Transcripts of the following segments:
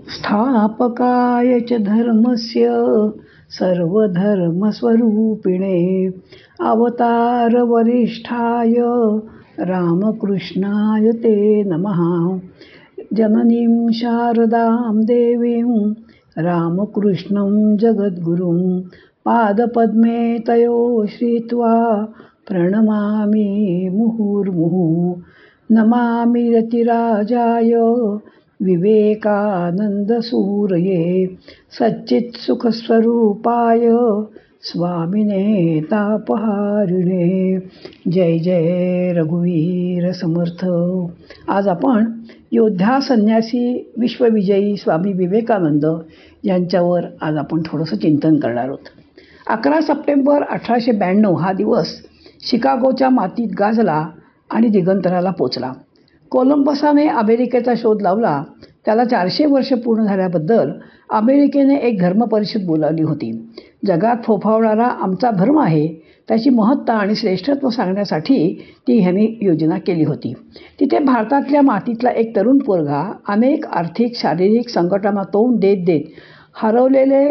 स्थापकाय च धर्मस्य सर्वधर्मस्वरूपिणे अवतारवरिष्ठाय रामकृष्णाय ते नमः। जननीं शारदां देवीं रामकृष्णं जगद्गुरुं पादपद्मे तयो श्रित्वा प्रणमामि मुहुर्मुहुः। नमामि रतिराजाय विवेकानन्दसूरये सच्चित्सुखस्वरूपाय स्वामिने तापहारिणे। जय जय रघुवीर समर्थ। आज आपण योद्धा संन्यासी विश्वविजयी स्वामी विवेकानंद यांच्यावर आज आपण थोडंसं चिंतन करणार आहोत. 11 सप्टेंबर 1892 हा दिवस शिकागोच्या मातीत गाजला आणि दिगंतराला पोचला. कोलंबसाने अमेरिकेचा शोध लावला. त्याला 400 वर्ष पूर्ण झाल्याबद्दल अमेरिकेने एक धर्मपरिषद बोलावली होती. जगात फोफावणारा आमचा धर्म आहे त्याची महत्ता आणि श्रेष्ठत्व सांगण्यासाठी ती ह्यांनी योजना केली होती. तिथे भारतातल्या मातीतला एक तरुण पोरगा अनेक आर्थिक शारीरिक संकटांना तोंड देत देत हरवलेले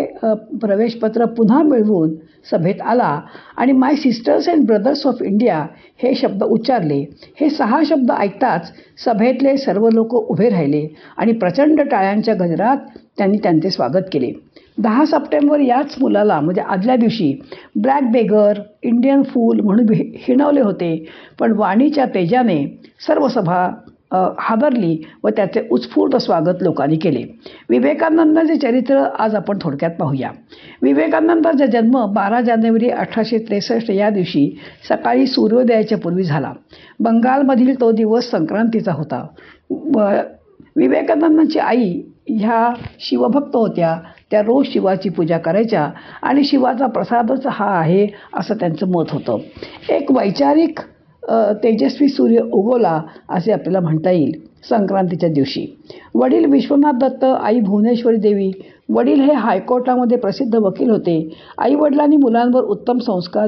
प्रवेशपत्र पुन्हा मिळवून सभेत आला आणि my sisters and brothers of India हे शब्द उच्चारले. हे 6 शब्द ऐकताच सभेतले सर्व लोक उभे राहिले आणि प्रचंड टाळ्यांच्या गजरात त्यांनी त्यांचे स्वागत केले. 10 सप्टेंबर याच मुलाला म्हणजे आदल्या दिवशी ब्लॅक बेगर, इंडियन फूल म्हणून हिणवले होते. पण वाणीच्या तेजाने सर्व सभा हादरली व त्याचे उत्स्फूर्त स्वागत लोकांनी केले. विवेकानंदांचे चरित्र आज आपण थोडक्यात पाहूया. विवेकानंदांचा जन्म 12 जानेवारी 1863 या दिवशी सकाळी सूर्योदयाच्या पूर्वी झाला. बंगालमधील तो दिवस संक्रांतीचा होता. विवेकानंदांची आई ह्या शिवभक्त होत्या. त्या रोज शिवाची पूजा करायच्या आणि शिवाचा प्रसादच हा आहे असं त्यांचं मत होतं. एक वैचारिक तेजस्वी सूर्य उगवला असे आपल्याला म्हणता येईल संक्रांतीच्या दिवशी. वडील विश्वनाथ दत्त, आई भुवनेश्वरी देवी. वडील हे हायकोर्टामध्ये प्रसिद्ध वकील होते. आईवडिलांनी मुलांवर उत्तम संस्कार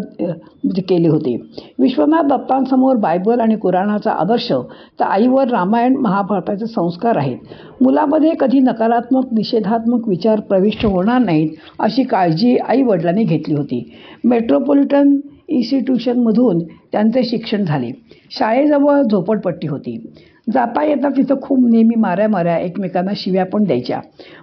केले होते. विश्वनाथ दत्तांसमोर बायबल आणि कुराणाचा आदर्श तर आईवर रामायण महाभारताचे संस्कार आहेत. मुलामध्ये कधी नकारात्मक निषेधात्मक विचार प्रविष्ट होणार नाहीत अशी काळजी आईवडिलांनी घेतली होती. मेट्रोपॉलिटन इन्स्टिट्यूशनमधून त्यांचे शिक्षण झाले. शाळेजवळ झोपडपट्टी होती. जाता येता तिथं खूप नेहमी माऱ्या एकमेकांना शिव्या पण द्यायच्या.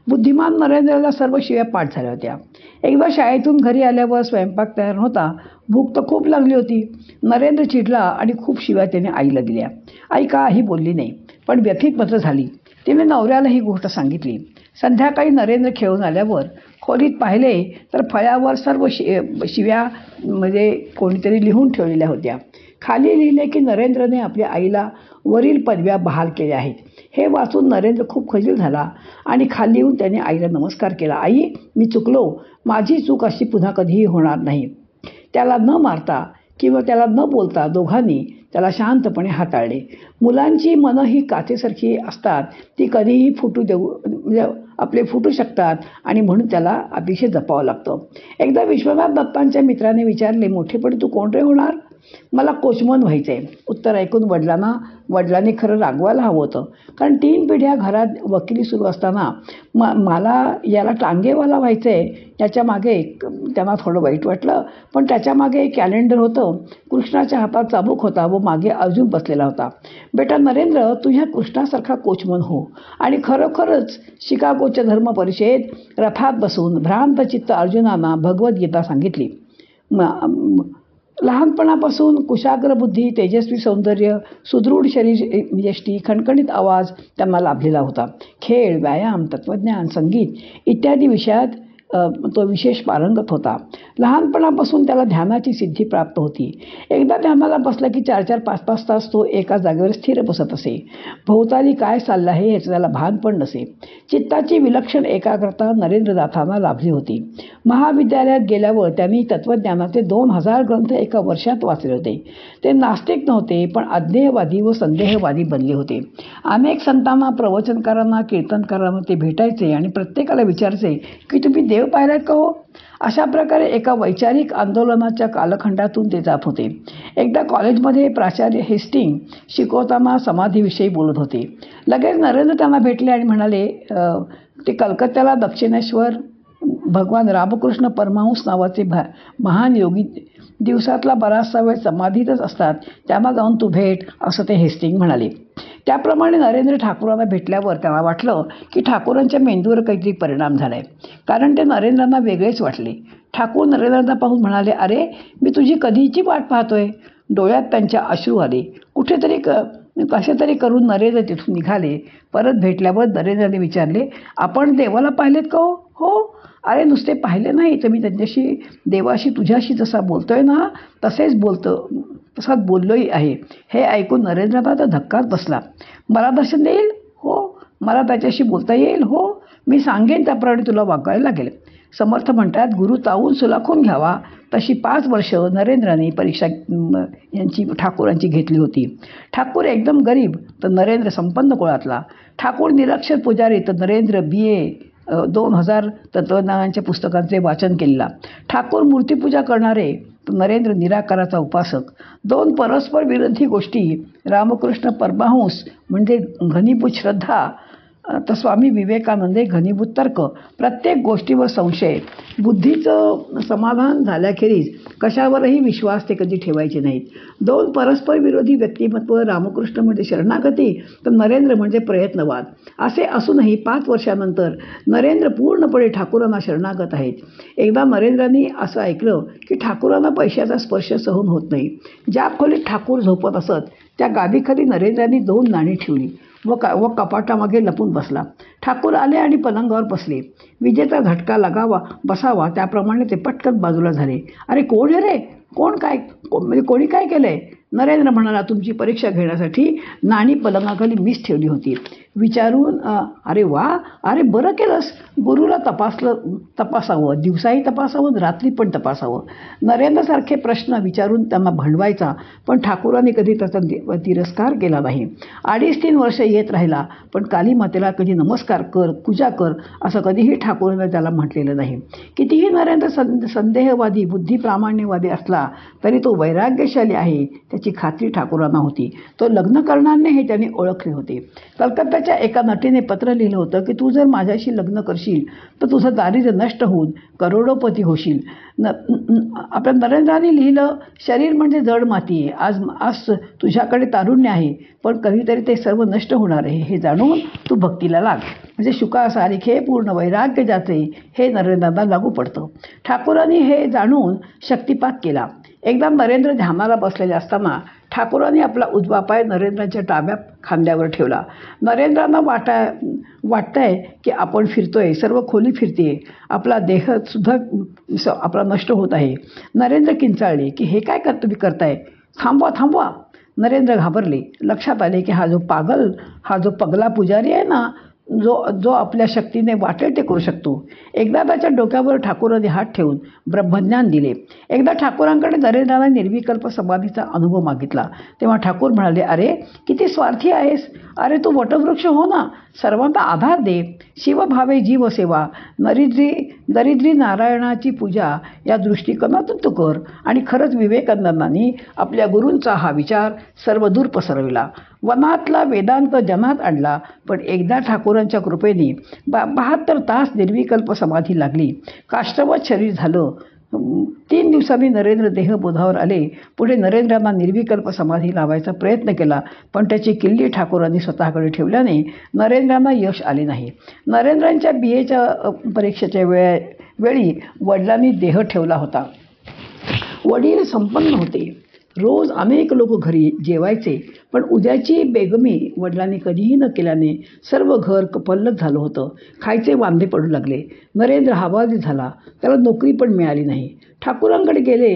बुद्धिमान नरेंद्रला सर्व शिव्या पाठ झाल्या होत्या. एकदा शाळेतून घरी आल्यावर स्वयंपाक तयार नव्हता. भूक तर खूप लागली होती. नरेंद्र चिडला आणि खूप शिव्या त्याने आईला दिल्या. आई काही बोलली नाही पण व्यथित मात्र झाली. तिने नवऱ्याला ही गोष्ट सांगितली. संध्याकाळी नरेंद्र खेळून आल्यावर खोलीत पाहिले तर फळ्यावर सर्व शिव्या म्हणजे कोणीतरी लिहून ठेवलेल्या होत्या. खाली लिहिले की नरेंद्रने आपल्या आईला वरील पदव्या बहाल केल्या आहेत. हे वाचून नरेंद्र खूप खजील झाला आणि खाली येऊन त्याने आईला नमस्कार केला. आई, मी चुकलो. माझी चूक अशी पुन्हा कधीही होणार नाही. त्याला न मारता किंवा त्याला न बोलता दोघांनी त्याला शांतपणे हाताळले. मुलांची मनं ही काचेसारखी असतात. ती कधीही फुटू शकतात आणि म्हणून त्याला अतिशय जपावं लागतं. एकदा विश्वनाथ दत्तांच्या मित्राने विचारले, मोठेपणी तू कोण रे होणार? मला कोचमन व्हायचं आहे. उत्तर ऐकून वडिलांनी खरं रागवायला हवं होतं. कारण 3 पिढ्या घरात वकिली सुरू असताना मला याला टांगेवाला व्हायचं आहे याच्या मागे त्यांना थोडं वाईट वाटलं. पण त्याच्या मागे एक कॅलेंडर होतं. कृष्णाच्या हातात चाबूक होता व मागे अर्जुन बसलेला होता. बेटा नरेंद्र, तू ह्या कृष्णासारखा कोचमन हो आणि खरोखरच शिकागोच्या धर्म परिषदेत रथात बसून भ्रांत चित्त अर्जुनांना भगवद्गीता सांगितली. लहानपणापासून कुशाग्र बुद्धी, तेजस्वी सौंदर्य, सुदृढ शरीर यष्टी, खणखणीत आवाज त्यांना लाभलेला होता. खेळ, व्यायाम, तत्त्वज्ञान, संगीत इत्यादी विषयात तो विशेष पारंगत होता. लहानपणापासून त्याला ध्यानाची सिद्धी प्राप्त होती. एकदा ध्यानाला बसला की 4-4, 5-5 तास तो एका जागेवर स्थिर बसत असे. भोवताली काय चाललं आहे याचं त्याला भान पण नसे. चित्ताची विलक्षण एकाग्रता नरेंद्रनाथांना लाभली होती. महाविद्यालयात गेल्यावर त्यांनी तत्त्वज्ञानाचे 2000 ग्रंथ एका वर्षात वाचले होते. ते नास्तिक नव्हते पण अज्ञेयवादी व संदेहवादी बनले होते. अनेक संतांना, प्रवचनकारांना, कीर्तनकारांना ते भेटायचे आणि प्रत्येकाला विचारायचे की तुम्ही देव पाहिलात का हो? अशा प्रकारे एका वैचारिक आंदोलनाच्या कालखंडातून ते जात होते. एकदा कॉलेजमध्ये प्राचार्य हेस्टिंग शिकवताना समाधीविषयी बोलत होते. लगेच नरेंद्र त्यांना भेटले आणि म्हणाले, ते कलकत्त्याला दक्षिणेश्वर भगवान रामकृष्ण परमहंस नावाचे महान योगी दिवसातला बराचसा वेळ समाधीतच असतात, त्यांना जाऊन तू भेट, असं ते हेस्टिंग म्हणाले. त्याप्रमाणे नरेंद्र ठाकूरांना भेटल्यावर त्यांना वाटलं की ठाकूरांच्या मेंदूवर काहीतरी परिणाम झाला आहे, कारण ते नरेंद्रांना वेगळेच वाटले. ठाकूर नरेंद्रांना पाहून म्हणाले, अरे मी तुझी कधीची वाट पाहतोय. डोळ्यात त्यांच्या अश्रू आले. कुठेतरी कसे तरी करून नरेंद्र तिथून निघाले. परत भेटल्यावर नरेंद्राने विचारले, आपण देवाला पाहिलेत का हो? हो. अरे नुसते पाहिले नाही तर मी त्यांच्याशी, देवाशी तुझ्याशी जसा बोलतोय ना तसाच बोललोही आहे. हे ऐकून नरेंद्रांना तर धक्काच बसला. मला दर्शन देईल? हो. मला त्याच्याशी बोलता येईल? हो. मी सांगेन त्याप्रमाणे तुला वागायला लागेल. समर्थ म्हणतात, गुरु तावून सुलाखून घ्यावा तशी 5 वर्ष नरेंद्राने परीक्षा ठाकूरांची घेतली होती. ठाकूर एकदम गरीब तर नरेंद्र संपन्न कुळातला. ठाकूर निरक्षर पुजारी तर नरेंद्र BA 2000 तत्त्वज्ञानांच्या पुस्तकांचे वाचन केलेला. ठाकूर मूर्तीपूजा करणारे तर नरेंद्र निराकाराचा उपासक. 2 परस्पर विरोधी गोष्टी, रामकृष्ण परमहंस म्हणजे घनीभूत श्रद्धा तर स्वामी विवेकानंदे घनीभूत तर्क. प्रत्येक गोष्टीवर संशय. बुद्धीचं समाधान झाल्याखेरीज कशावरही विश्वास ते कधी ठेवायचे नाहीत. 2 परस्पर विरोधी व्यक्तिमत्व, रामकृष्ण म्हणजे शरणागती तर नरेंद्र म्हणजे प्रयत्नवाद. असे असूनही 5 वर्षानंतर नरेंद्र पूर्णपणे ठाकूरांना शरणागत आहेत. एकदा नरेंद्रांनी असं ऐकलं की ठाकूरांना पैशाचा स्पर्श सहन होत नाही. ज्या खोलीत ठाकूर झोपत असत त्या गादीखाली नरेंद्रांनी 2 नाणी ठेवली व कपाटामागे लपून बसला. ठाकूर आले आणि पलंगावर बसले. विजेचा झटका बसावा त्याप्रमाणे ते पटकन बाजूला झाले. अरे कोण आहे रे? कोणी काय केलंय? नरेंद्र म्हणाला, तुमची परीक्षा घेण्यासाठी नाणी पलंगाखाली मीच ठेवली होती. विचारून अरे वा, अरे बरं केलंस. गुरुला तपासावं, दिवसाही तपासावं, रात्री पण तपासावं. नरेंद्रसारखे प्रश्न विचारून त्यांना भंडवायचा, पण ठाकूरांनी कधी त्याचा तिरस्कार केला नाही. 2.5-3 वर्ष येत राहिला, पण काली मातेला कधी नमस्कार कर, पूजा कर असं कधीही ठाकूरांनी त्याला म्हटलेलं नाही. कितीही नरेंद्र संदेहवादी, बुद्धिप्रामाण्यवादी असला तरी तो वैराग्यशाली आहे त्याची खात्री ठाकूरांना होती. तो लग्न करणार नाही हे त्यांनी ओळखले होते. कलकत्त्याच्या एका नटीने पत्र लिहिलं होतं की तू जर माझ्याशी लग्न करशील तर तुझं दारिद्र्य नष्ट होऊन करोडोपती होशील. आपल्या नरेंद्रांनी लिहिलं, शरीर म्हणजे जड माती आहे. आज तुझ्याकडे तारुण्य आहे, पण कधीतरी ते सर्व नष्ट होणार आहे. हे जाणून तू भक्तीला लाग. म्हणजे शुकासारिखे पूर्ण वैराग्य जाते हे नरेंद्रांना लागू पडतं. ठाकूरांनी हे जाणून शक्तिपात केला. एकदा नरेंद्र ध्यानाला बसलेले असताना ठाकूरांनी आपला उजवा पाय नरेंद्रांच्या डाव्या खांद्यावर ठेवला. नरेंद्रांना वाटतंय की आपण फिरतोय, सर्व खोली फिरते, आपला देहसुद्धा आपला नष्ट होत आहे. नरेंद्र किंचाळले की हे काय तुम्ही करताय? थांबवा. नरेंद्र घाबरले. लक्षात आले की हा जो पगला पुजारी आहे ना, जो आपल्या शक्तीने वाटेल ते करू शकतो. एकदा त्याच्या डोक्यावर ठाकूरांनी हात ठेवून ब्रह्मज्ञान दिले. एकदा ठाकूरांकडे नरेंद्रांना निर्विकल्प समाधीचा अनुभव मागितला. तेव्हा ठाकूर म्हणाले, अरे किती स्वार्थी आहेस. अरे तू वटवृक्ष हो ना, सर्वांना आधार दे. शिवभावे जीवसेवा, दरिद्री नारायणाची पूजा या दृष्टिकोनातून तू कर. आणि खरंच विवेकानंदांनी आपल्या गुरूंचा हा विचार सर्वदूर पसरविला. वनातला वेदांत जनात आणला. पण एकदा ठाकूरांच्या कृपेने 72 तास निर्विकल्प समाधी लागली. काष्ठवत शरीर झालं. 3 दिवसांनी नरेंद्र देहबोधावर आले. पुढे नरेंद्रांना निर्विकल्प समाधी लावायचा प्रयत्न केला, पण त्याची किल्ली ठाकूरांनी स्वतःकडे ठेवल्याने नरेंद्रांना यश आले नाही. नरेंद्रांच्या BAच्या परीक्षेच्या वेळी वडिलांनी देह ठेवला होता. वडील संपन्न होते. रोज अनेक लोक घरी जेवायचे, पण उद्याची बेगमी वडिलांनी कधीही न केल्याने सर्व घर पल्लक झालं होतं. खायचे वांदे पडू लागले. नरेंद्र हवालदिल झाला. त्याला नोकरी पण मिळाली नाही. ठाकूरांकडे गेले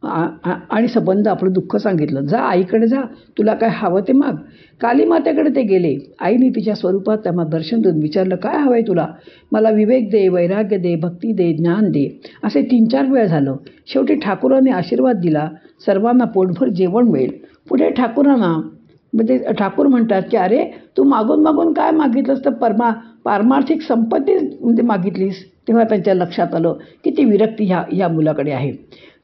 आणि संबंध आपलं दुःख सांगितलं. जा आईकडे जा, तुला काय हवं ते माग. कालीमातेकडे ते गेले. आईने तिच्या स्वरूपात त्यांना दर्शन देऊन विचारलं, काय हवं आहे तुला? मला विवेक दे, वैराग्य दे, भक्ती दे, ज्ञान दे. असे 3-4 वेळा झालं. शेवटी ठाकूरांनी आशीर्वाद दिला, सर्वांना पोटभर जेवण मिळेल. पुढे ठाकूर म्हणतात की अरे तू मागून काय मागितलंस तर पारमार्थिक संपत्ती मागितलीस. तेव्हा त्यांच्या लक्षात आलं की ती विरक्ती ह्या मुलाकडे आहे.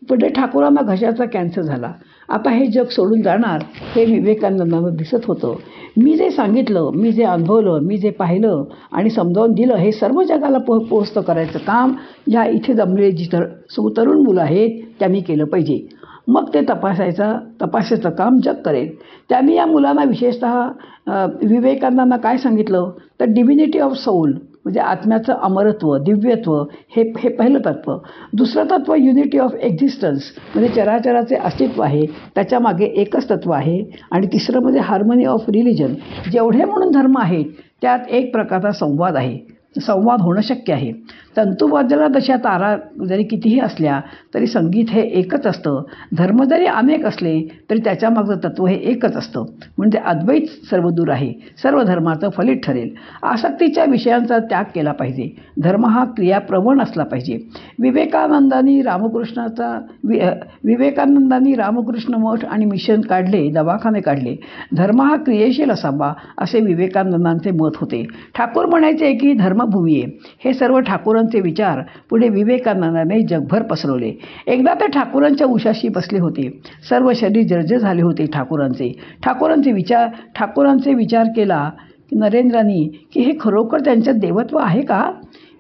पुढे ठाकूरांना घशाचा कॅन्सर झाला. आता हे जग सोडून जाणार हे विवेकानंदांना दिसत होतं. मी जे सांगितलं, मी जे अनुभवलं, मी जे पाहिलं आणि समजावून दिलं, हे सर्व जगाला पोहोचतं करायचं काम ह्या इथे जमलेली जी तरुण मुलं आहेत त्यांनी केलं पाहिजे. मग ते तपासायचं काम जग करेल. त्यांनी या मुलांना विशेषतः विवेकानंदांना काय सांगितलं तर डिव्हिनिटी ऑफ सोल म्हणजे आत्म्याचं अमरत्व, दिव्यत्व हे पहिलं तत्त्व. दुसरं तत्त्व युनिटी ऑफ एक्झिस्टन्स म्हणजे चराचराचे अस्तित्व आहे, त्याच्यामागे एकच तत्त्व आहे. आणि तिसरं म्हणजे हार्मनी ऑफ रिलिजन, जेवढे म्हणून धर्म आहेत त्यात एक प्रकारचा संवाद आहे, संवाद होणं शक्य आहे. तंतुवाद्याला तशा तारा जरी कितीही असल्या तरी संगीत हे एकच असतं. धर्म जरी अनेक असले तरी त्याच्यामागचं तत्त्व हे एकच असतं, म्हणजे अद्वैत सर्वदूर आहे, सर्व धर्माचं फलित ठरेल. आसक्तीच्या विषयांचा त्याग केला पाहिजे. धर्म हा क्रियाप्रवण असला पाहिजे. विवेकानंदांनी रामकृष्ण मठ आणि मिशन काढले, दवाखाने काढले. धर्म हा क्रियेशील असावा असे विवेकानंदांचे मत होते. ठाकूर म्हणायचे की धर्मभूमी आहे. हे सर्व ठाकूरांचे विचार पुढे विवेकानंदांनी जगभर पसरवले. एकदा ते ठाकूरांच्या उशाशी बसले होते. सर्व शरीर जर्जर झाले होते ठाकूरांचे विचार केला नरेंद्रांनी की हे खरोखर त्यांच्यात देवत्व आहे का,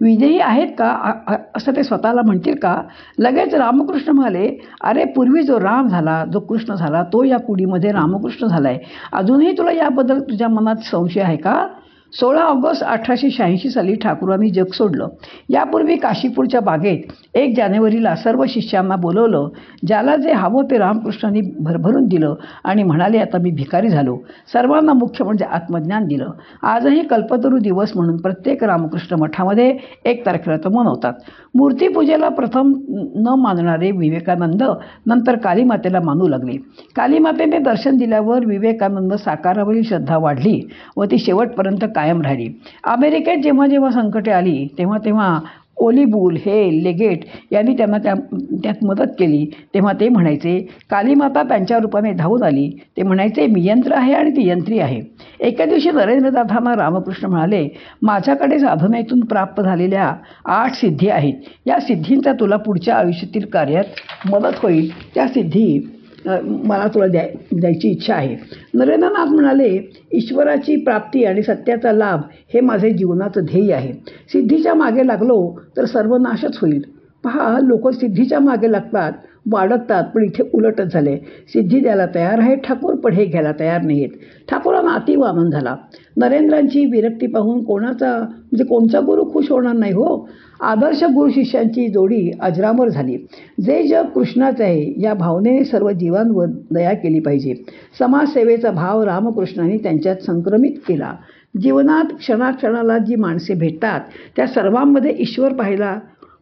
विजयी आहेत का असं ते स्वतःला म्हणतील का. लगेच रामकृष्ण म्हणाले, अरे पूर्वी जो राम झाला, जो कृष्ण झाला, तो या कुडीमध्ये रामकृष्ण झालाय. अजूनही तुला याबद्दल तुझ्या मनात संशय आहे का. 16 ऑगस्ट 1886 साली ठाकूरांनी जग सोडलं. यापूर्वी काशीपूरच्या बागेत 1 जानेवारीला सर्व शिष्यांना बोलवलं. ज्याला जे हवं ते रामकृष्णांनी भरभरून दिलं आणि म्हणाले, आता मी भिकारी झालो. सर्वांना मुख्य म्हणजे आत्मज्ञान दिलं. आजही कल्पतरू दिवस म्हणून प्रत्येक रामकृष्ण मठामध्ये 1 तारखेला तो मनवतात. मूर्तीपूजेला प्रथम न मानणारे विवेकानंद नंतर कालीमातेला मानू लागले. कालीमातेने दर्शन दिल्यावर विवेकानंद साकारावरील श्रद्धा वाढली व ती शेवटपर्यंत कायम राहिली. अमेरिकेत जेव्हा संकटे आली तेव्हा ओलीबुल हे लेगेट यांनी त्यांना त्यात मदत केली. तेव्हा ते म्हणायचे, कालीमाता त्यांच्या रूपाने धावून आली. ते म्हणायचे, मी यंत्र आहे आणि ती यंत्री आहे. एके दिवशी नरेंद्रनाथांना रामकृष्ण म्हणाले, माझ्याकडे साधनेतून प्राप्त झालेल्या 8 सिद्धी आहेत. या सिद्धींचा तुला पुढच्या आयुष्यातील कार्यात मदत होईल. त्या सिद्धी मला तुला द्यायची इच्छा आहे. नरेंद्रनाथ म्हणाले, ईश्वराची प्राप्ती आणि सत्याचा लाभ हे माझे जीवनाचं ध्येय आहे. सिद्धीच्या मागे लागलो तर सर्वनाशच होईल. पहा, लोक सिद्धीच्या मागे लागतात, वाढतात, पण इथे उलटच झाले. सिद्धी द्यायला तयार आहेत ठाकूर, पण हे घ्यायला तयार नाहीत. ठाकूरांना अतीव आनंद झाला. नरेंद्रांची विरक्ती पाहून कोणचा गुरु खुश होणार नाही हो. आदर्श गुरु शिष्यांची जोडी अजरामर झाली. जे जग कृष्णाचं आहे या भावनेने सर्व जीवांवर दया केली पाहिजे. समाजसेवेचा भाव रामकृष्णांनी त्यांच्यात संक्रमित केला. जीवनात क्षणाक्षणाला जी माणसे भेटतात त्या सर्वांमध्ये ईश्वर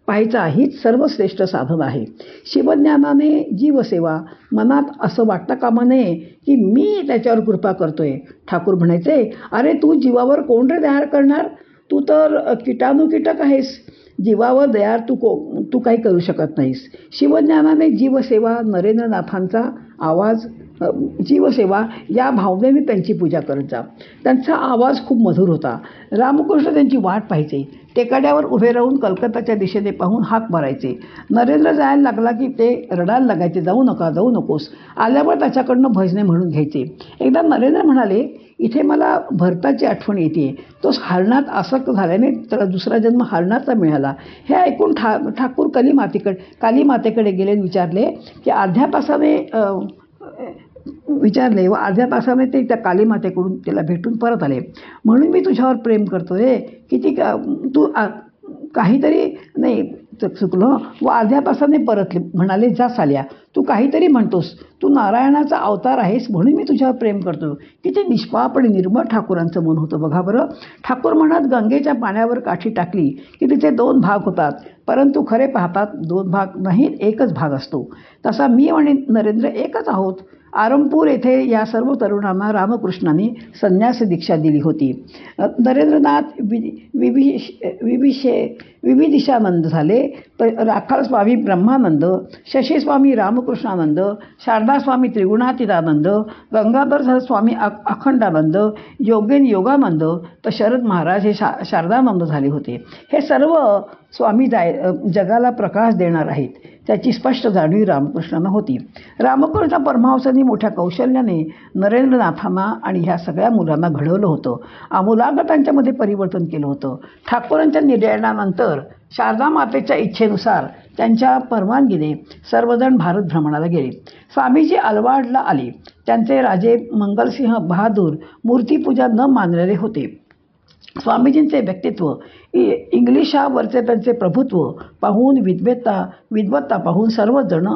पाहायचा हीच सर्वश्रेष्ठ साधन आहे. शिवज्ञानाने जीवसेवा मनात असं वाटता कामा नये की मी त्याच्यावर कृपा करतोय. ठाकूर म्हणायचे, अरे तू जीवावर कोण रे दया करणार, तू तर कीटाणुकीटक आहेस. जीवावर दया तू काही करू शकत नाहीस. शिवज्ञानाने जीवसेवा नरेंद्रनाथांचा आवाज जीवसेवा या भावनेने त्यांची पूजा करत जा. त्यांचा आवाज खूप मधुर होता. रामकृष्ण त्यांची वाट पाहायचे. टेकड्यावर उभे राहून कलकत्ताच्या दिशेने पाहून हाक मारायचे. नरेंद्र जायला लागला की ते रडायला लागायचे, जाऊ नकोस. आल्यावर त्याच्याकडनं भजने म्हणून घ्यायचे. एकदा नरेंद्र म्हणाले, इथे मला भरताची आठवण येते. तो हरणात आसक्त झाल्याने त्याला दुसरा जन्म हरणाचा मिळाला. हे ऐकून ठाकूर कालीमातेकडे गेले. विचारले व अर्ध्या तासाने ते त्या कालीमातेकडून त्याला भेटून परत आले. म्हणून मी तुझ्यावर प्रेम करतो रे. तू काहीतरी नाही चुकलो व अर्ध्या तासाने परतले. म्हणाले, जा साल्या, तू काहीतरी म्हणतोस. तू नारायणाचा अवतार आहेस म्हणून मी तुझ्यावर प्रेम करतो. किती निष्पाप आणि निर्मळ ठाकूरांचं मन होतं बघा बरं. ठाकूर म्हणत, गंगेच्या पाण्यावर काठी टाकली की तिचे 2 भाग होतात, परंतु खरे पाहतात 2 भाग नाहीत, एकच भाग असतो. तसा मी आणि नरेंद्र एकच आहोत. आरंपूर येथे या सर्व तरुणांना रामकृष्णांनी संन्यास दीक्षा दिली होती. नरेंद्रनाथ विविदिशानंद झाले. राखाल स्वामी ब्रह्मानंद, शशी स्वामी रामकृष्णानंद, शारदा स्वामी त्रिगुणातीतानंद, गंगाधर स्वामी अखंडानंद, योगानंद, तर शरद महाराज हे शारदानंद झाले होते. हे सर्व स्वामी जगाला प्रकाश देणार आहेत त्याची स्पष्ट जाणीव रामकृष्णांना होती. रामकृष्ण परमहंसांनी मोठ्या कौशल्याने नरेंद्रनाथांना आणि ह्या सगळ्या मुलांना घडवलं होतं. आमूलाग्र त्यांच्यामध्ये परिवर्तन केलं होतं. ठाकूरांच्या निर्णयानंतर शारदा मातेच्या इच्छेनुसार त्यांच्या परवानगीने सर्वजण भारत भ्रमणाला गेले. स्वामीजी अलवारला आले. त्यांचे राजे मंगलसिंह बहादूर मूर्तीपूजा न मानलेले होते. स्वामीजींचे व्यक्तित्व, इंग्लिशावरचे त्यांचे प्रभुत्व पाहून विद्वत्ता पाहून सर्वजण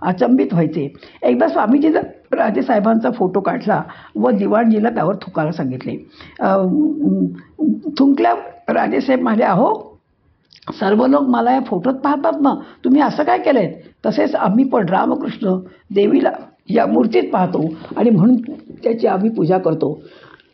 अचंबित व्हायचे. एकदा स्वामीजींनी राजेसाहेबांचा फोटो काढला व दिवाणजीला त्यावर थुकायला सांगितले. थुंकल्या राजेसाहेब म्हणाले, अहो सर्व लोक मला या फोटोत पाहतात ना, तुम्ही असं काय केलंय? तसेच आम्ही पण रामकृष्ण देवीला या मूर्तीत पाहतो आणि म्हणून त्याची आम्ही पूजा करतो.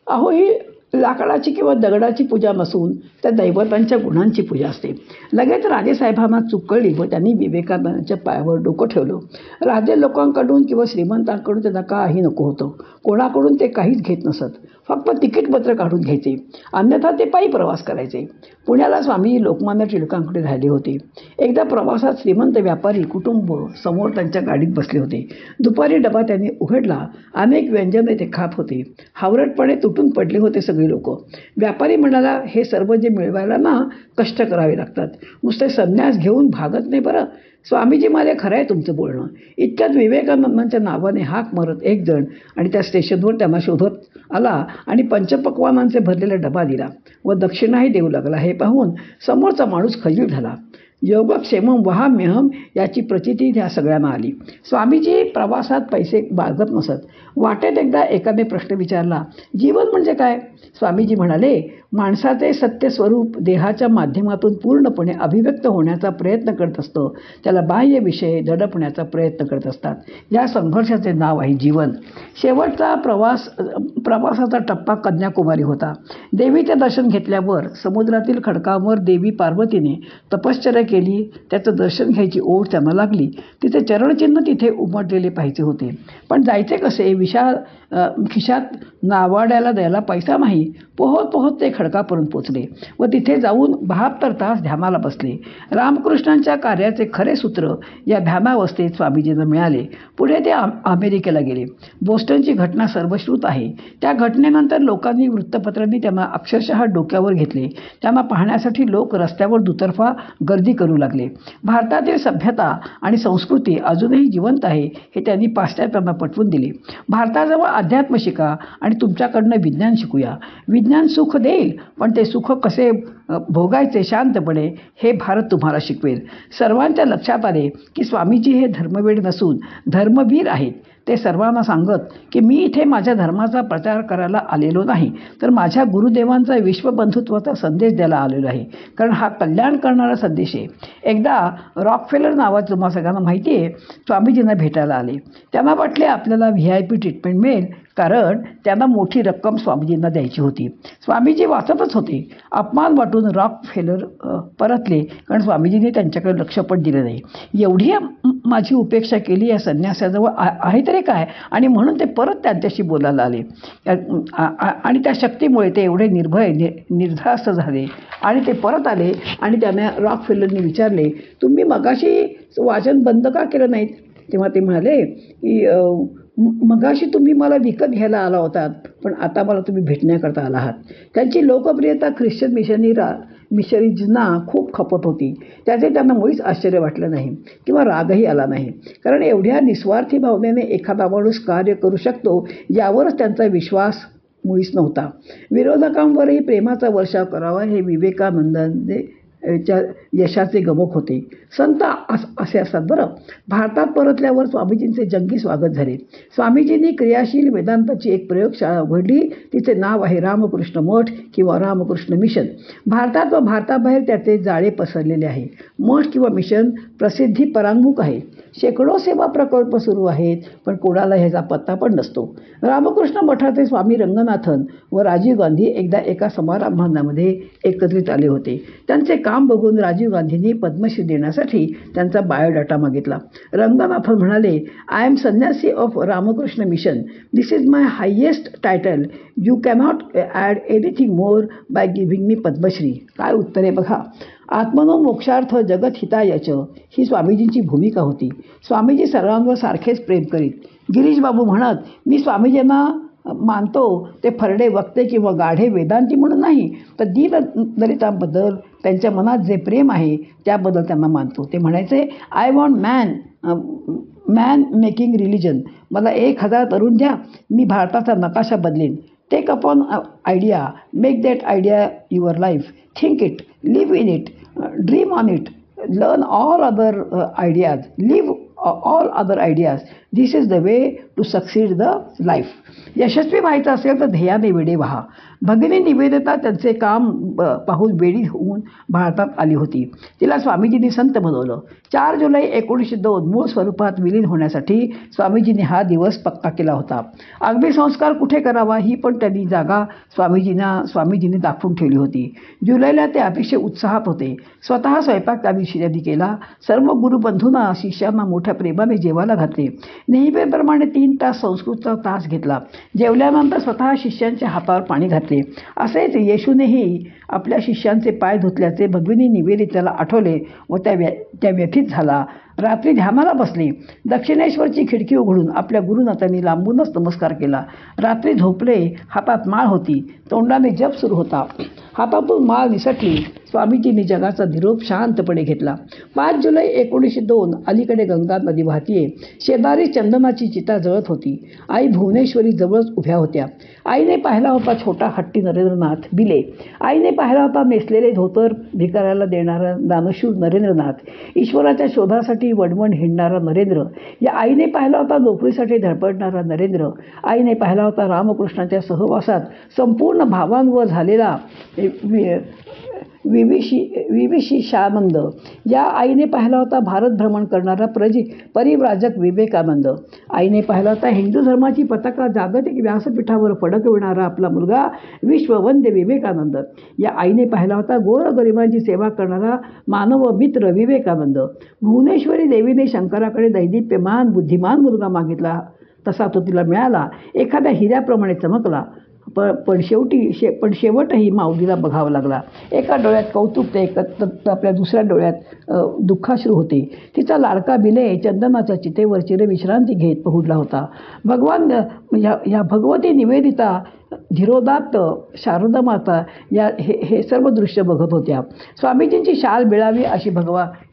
अहो ही लाकडाची किंवा दगडाची पूजा नसून त्या दैवतांच्या गुणांची पूजा असते. लगेच राजेसाहेबांना चूक कळली व त्यांनी विवेकानंदांच्या पायावर डोकं ठेवलं. राजे लोकांकडून किंवा श्रीमंतांकडून त्यांना काही नको होतं. कोणाकडून ते काहीच घेत नसत. फक्त तिकीटपत्र काढून घ्यायचे, अन्यथा ते पायी प्रवास करायचे. पुण्याला स्वामी लोकमान्य टिळकांकडे राहिले होते. एकदा प्रवासात श्रीमंत व्यापारी कुटुंब समोर त्यांच्या गाडीत बसले होते. दुपारी डबा त्यांनी उघडला. अनेक व्यंजने ते खात होते. हावरटपणे तुटून पडले होते सगळे लोक. व्यापारी म्हणाला, हे सर्व जे मिळवायला ना कष्ट करावे लागतात, नुसते संन्यास घेऊन भागत नाही बरं. स्वामीजी मला खरं आहे तुमचं बोलणं. इतक्यात विवेकानंदांच्या नावाने हाक मारत एक जण आणि त्या स्टेशनवर त्यांना शोधत आला आणि पंचपक्वानांचे भरलेला डबा दिला व दक्षिणाही देऊ लागला. हे पाहून समोरचा माणूस खजील झाला. योगक्षेमम वहाम्यहम याची प्रचिती ह्या सगळ्यांना आली. स्वामीजी प्रवासात पैसे बाळगत नसत. वाटेत एकदा एकाने प्रश्न विचारला, जीवन म्हणजे काय? स्वामीजी म्हणाले, माणसाचे सत्य स्वरूप देहाच्या माध्यमातून पूर्णपणे अभिव्यक्त होण्याचा प्रयत्न करत असतं. त्याला बाह्य विषय दडपण्याचा प्रयत्न करत असतात. या संघर्षाचे नाव आहे जीवन. शेवटचा प्रवासाचा टप्पा कन्याकुमारी होता. देवीचे दर्शन घेतल्यावर समुद्रातील खडकावर देवी पार्वतीने तपश्चर्या केली. त्याचं दर्शन घ्यायची ओढ त्यांना लागली. तिचे चरणचिन्ह तिथे उमटलेले पाहिजे होते. पण जायचे कसे? खिशात नावाड्याला द्यायला पैसा नाही. पोहत पोहत ते खडकापर्यंत पोचले व तिथे जाऊन 72 तास ध्यानाला बसले. रामकृष्णांच्या कार्याचे खरे सूत्र या ध्यानावस्थेत स्वामीजींना मिळाले. पुढे ते अमेरिकेला गेले. बोस्टनची घटना सर्वश्रुत आहे. त्या घटनेनंतर लोकांनी वृत्तपत्रांनी त्यांना अक्षरशः डोक्यावर घेतले. त्यांना पाहण्यासाठी लोक रस्त्यावर दुतर्फा गर्दी करू लागले. भारतातील सभ्यता आणि संस्कृती अजूनही जिवंत आहे हे त्यांनी पाश्चात्यांना पटवून दिले. भारताजवळ अध्यात्म शिका आणि तुमच्याकडनं विज्ञान शिकूया. विज्ञान सुख देईल, पण ते सुख कसे भोगायचे शांतपणे हे भारत तुम्हाला शिकवेल. सर्वांच्या लक्षात आले की स्वामीजी हे धर्मवेड नसून धर्मवीर आहेत. ते सर्वांना सांगत की मी इथे माझ्या धर्माचा प्रचार करायला आलेलो नाही, तर माझ्या गुरुदेवांचा विश्वबंधुत्वाचा संदेश द्यायला आलेलो आहे, कारण हा कल्याण करणारा संदेश आहे. एकदा रॉकफेलर नावाचं तुम्हाला सगळ्यांना माहिती आहे, स्वामीजींना भेटायला आले. त्यांना वाटले आपल्याला VIP ट्रीटमेंट मिळेल, कारण त्यांना मोठी रक्कम स्वामीजींना द्यायची होती. स्वामीजी वाचतच होते. अपमान वाटून रॉकफेलर परतले, कारण स्वामीजींनी त्यांच्याकडे लक्ष पण दिलं नाही. एवढी माझी उपेक्षा केली या संन्यासाजवळ आहे तरी काय, आणि म्हणून ते परत त्यांच्याशी बोलायला आले. आणि त्या शक्तीमुळे ते एवढे निर्धास्त झाले आणि ते परत आले आणि त्यांना रॉकफेलरनी विचारले, तुम्ही मगाशी वाचन बंद का केलं नाहीत? तेव्हा ते म्हणाले की मगाशी तुम्ही मला विकत घ्यायला आला होतात, पण आता मला तुम्ही भेटण्याकरता आला आहात. त्यांची लोकप्रियता ख्रिश्चन मिशनरीजना खूप खपत होती. त्याचे त्यांना मुळीच आश्चर्य वाटलं नाही किंवा रागही आला नाही, कारण एवढ्या निस्वार्थी भावनेने एखादा माणूस कार्य करू शकतो यावरच त्यांचा विश्वास मुळीच नव्हता. विरोधकांवरही प्रेमाचा वर्षाव करावा हे विवेकानंदांचे यशाचे गमक होते. संत असे असतात बरं. भारतात परतल्यावर स्वामीजींचे जंगी स्वागत झाले. स्वामीजींनी क्रियाशील वेदांताची एक प्रयोगशाळा उघडली. तिचे नाव आहे रामकृष्ण मठ किंवा रामकृष्ण मिशन. भारतात व भारताबाहेर त्याचे जाळे पसरलेले आहे. मठ किंवा मिशन प्रसिद्धी परांगमुख आहे. शेकडो सेवा प्रकल्प सुरू आहेत, पण कोणाला ह्याचा पत्ता पण नसतो. रामकृष्ण मठाचे स्वामी रंगनाथन व राजीव गांधी एकदा एका समारंभामध्ये एकत्रित आले होते. त्यांचे काम बघून राजीव गांधींनी पद्मश्री देण्यासाठी त्यांचा बायोडाटा मागितला. रंगनाथन म्हणाले, I am sannyasi of Ramakrishna Mission. This is my highest title. You cannot add anything more by giving me Padmashri. काय उत्तर आहे बघा. आत्मनो मोक्षार्थ जगत हितायच ही स्वामीजींची भूमिका होती. स्वामीजी सर्वांवर सारखेच प्रेम करीत. गिरीश बाबू म्हणत, मी स्वामीजींना मानतो ते फरडे वक्ते किंवा गाढे वेदांती म्हणून नाही, तर दलितांबद्दल त्यांच्या मनात जे प्रेम आहे त्याबद्दल त्यांना मानतो. ते म्हणायचे, I want man making religion. मला 1000 तरुण द्या, मी भारताचा नकाशा बदलेन. Take upon idea, make that idea your life, think it, live in it, dream on it, learn all other ideas, leave all other ideas. This is the way to succeed the life. यशस्वी व्हायचं असेल तर ध्येयाने वेडे व्हा. भगिनी निवेदिता त्यांचे काम पाहून वेडी होऊन भारतात आली होती. तिला स्वामीजींनी संत बनवलं. 4 जुलै 1902 मूळ स्वरूपात विलीन होण्यासाठी स्वामीजींनी हा दिवस पक्का केला होता. अग्निसंस्कार कुठे करावा ही पण त्यांनी जागा स्वामीजींनी दाखवून ठेवली होती. जुलैला ते अतिशय उत्साहात होते. स्वतः स्वयंपाक त्या दिवशी त्यांनी केला. सर्व गुरुबंधूंना शिष्यांना मोठ्या प्रेमाने जेवायला घातले. नेहमीप्रमाणे 3 तास संस्कृतचा तास घेतला. जेवल्यानंतर स्वतः शिष्यांच्या हातावर पाणी घातले. असेच येशूनेही आपल्या शिष्यांचे पाय धुतल्याचे भगिनी निवेदिताला आठवले व त्या व्यथित झाला. रात्री ध्यानाला बसले. दक्षिणेश्वरची खिडकी उघडून आपल्या गुरुनाथांनी लांबूनच नमस्कार केला. रात्री झोपले. हातात माळ होती. तोंडाने जप सुरू होता. हातातून माळ निसटली. स्वामीजींनी जगाचा निरोप शांतपणे घेतला. 5 जुलै 1902 अलीकडे गंगा नदी वाहतीये. शेजारी चंदनाची चिता जळत होती. आई भुवनेश्वरी जवळच उभ्या होत्या. आईने पाहिला होता छोटा हट्टी नरेंद्रनाथ बिले. आईने पाहिला होता नेसलेले धोतर भिकाऱ्याला देणारा दानशूर नरेंद्रनाथ. ईश्वराच्या शोधासाठी वणवण हिंडणारा नरेंद्र. या आईने पाहिला होता नोकरीसाठी धडपडणारा नरेंद्र. आईने पाहिला होता रामकृष्णाच्या सहवासात संपूर्ण भावांवर झालेला विविशिषानंद. या आईने पाहिला होता भारत भ्रमण करणारा परिव्राजक विवेकानंद. आईने पाहिला होता हिंदू धर्माची पताका जागतिक व्यासपीठावर फडकविणारा आपला मुलगा विश्ववंद्य विवेकानंद. या आईने पाहिला होता गोरगरिबांची सेवा करणारा मानव मित्र विवेकानंद. भुवनेश्वरी देवीने शंकराकडे दैदिप्यमान बुद्धिमान मुलगा मागितला तसा तो तिला मिळाला. एखाद्या हिऱ्याप्रमाणे चमकला. पण शेवटही माऊलीला बघावं लागला. एका डोळ्यात कौतुक तर आपल्या दुसऱ्या डोळ्यात दुःखाश्रू होते. तिचा लाडका बिले चंदनाच्या चितेवर चिरविश्रांती घेत पहुडला होता. या भगवती निवेदिता, धीरोदात्त, शारदा माता हे सर्व दृश्य बघत होत्या. स्वामीजींची शाल मिळावी अशी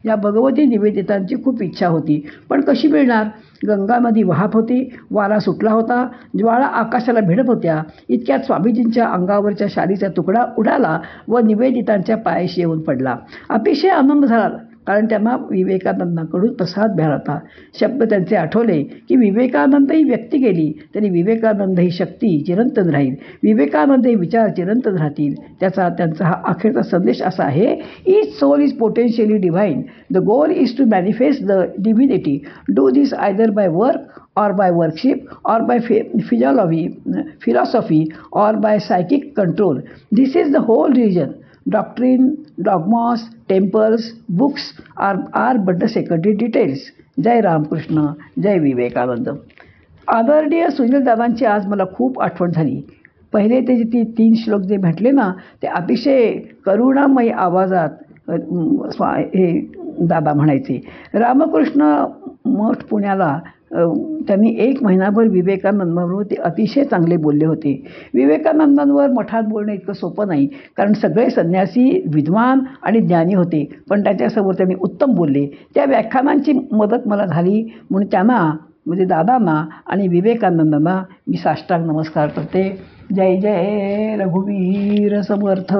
या भगवती निवेदितांची खूप इच्छा होती. पण कशी मिळणार? गंगा नदी वाहत होती. वारा सुटला होता. ज्वाळा आकाशाला भिडत होत्या. इतक्यात स्वामीजींच्या अंगावरच्या शालीचा तुकडा उडाला व निवेदितांच्या पायाशी येऊन पडला. अतिशय आनंद झाला, कारण त्यांना विवेकानंदांकडून प्रसाद मिळाला होता. शब्द त्यांचे आठवले की विवेकानंद ही व्यक्ती गेली तरी विवेकानंद ही शक्ती चिरंतन राहील. विवेकानंद हे विचार चिरंतन राहतील. त्यांचा हा अखेरचा संदेश असा आहे, each soul is potentially divine. The goal is to manifest the divinity. Do this either by work or by worship or by philosophy or by psychic control. This is the whole religion. Doctrine, dogmas, temples, books are but the secondary details. जय रामकृष्ण, जय विवेकानंद. आदरणीय सुनील दादांची आज मला खूप आठवण झाली. पहिले ते 3 श्लोक जे म्हटले ना, ते अतिशय करुणामयी आवाजात हे दादा म्हणायचे. रामकृष्ण मठ पुण्याला त्यांनी 1 महिनाभर विवेकानंदांवर ते अतिशय चांगले बोलले होते. विवेकानंदांवर मठात बोलणं इतकं सोपं नाही, कारण सगळे संन्यासी विद्वान आणि ज्ञानी होते. पण त्याच्यासमोर त्यांनी उत्तम बोलले. त्या व्याख्यानांची मदत मला झाली, म्हणून त्यांना म्हणजे दादांना आणि विवेकानंदांना मी साष्टांग नमस्कार करते. जय जय रघुवीर समर्थ.